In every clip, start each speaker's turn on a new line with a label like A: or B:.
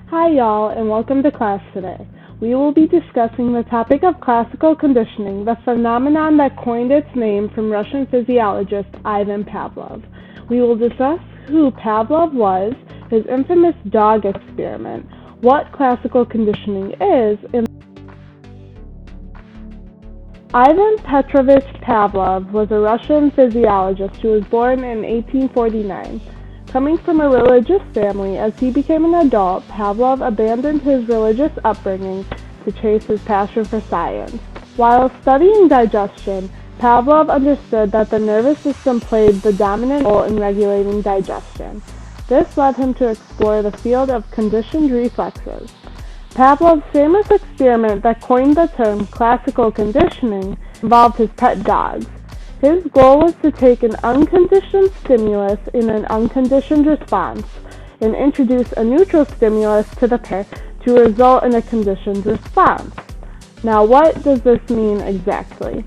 A: Hi y'all, and welcome to class today. We will be discussing the topic of classical conditioning, the phenomenon that coined its name from Russian physiologist Ivan Pavlov. We will discuss who Pavlov was, his infamous dog experiment, what classical conditioning is, and Ivan Petrovich Pavlov was a Russian physiologist who was born in 1849. Coming from a religious family, as he became an adult, Pavlov abandoned his religious upbringing to chase his passion for science. While studying digestion, Pavlov understood that the nervous system played the dominant role in regulating digestion. This led him to explore the field of conditioned reflexes. Pavlov's famous experiment that coined the term classical conditioning involved his pet dogs. His goal was to take an unconditioned stimulus in an unconditioned response and introduce a neutral stimulus to the pair to result in a conditioned response. Now, what does this mean exactly?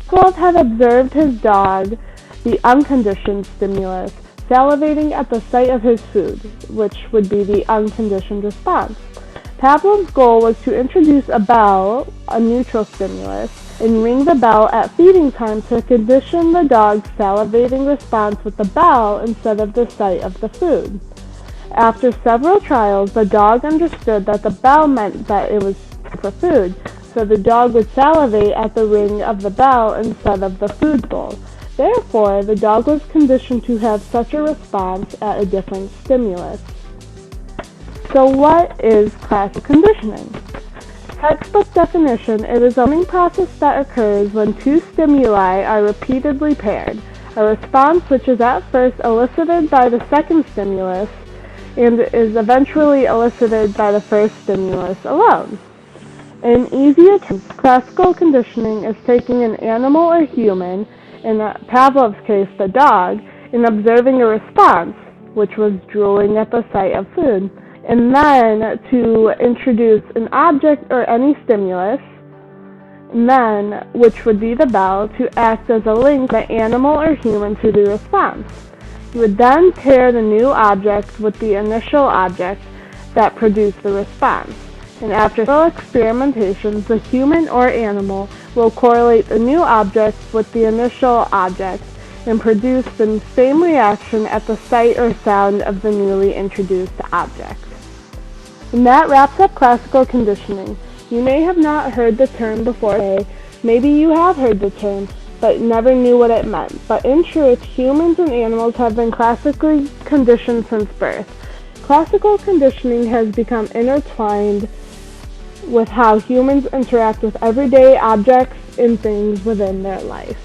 A: Pavlov had observed his dog, the unconditioned stimulus, salivating at the sight of his food, which would be the unconditioned response. Pavlov's goal was to introduce a bell, a neutral stimulus, and ring the bell at feeding time to condition the dog's salivating response with the bell instead of the sight of the food. After several trials, the dog understood that the bell meant that it was time for food, so the dog would salivate at the ring of the bell instead of the food bowl. Therefore, the dog was conditioned to have such a response at a different stimulus. So what is classical conditioning? Textbook definition: it is a learning process that occurs when two stimuli are repeatedly paired, a response which is at first elicited by the second stimulus and is eventually elicited by the first stimulus alone. In easier terms, classical conditioning is taking an animal or human, in Pavlov's case the dog, and observing a response, which was drooling at the sight of food, and then to introduce an object or any stimulus, and then, which would be the bell, to act as a link from the animal or human to the response. You would then pair the new object with the initial object that produced the response, and after several experimentations, the human or animal will correlate the new object with the initial object and produce the same reaction at the sight or sound of the newly introduced object. And that wraps up classical conditioning. You may have not heard the term before today. Maybe you have heard the term, but never knew what it meant. But in truth, humans and animals have been classically conditioned since birth. Classical conditioning has become intertwined with how humans interact with everyday objects and things within their life.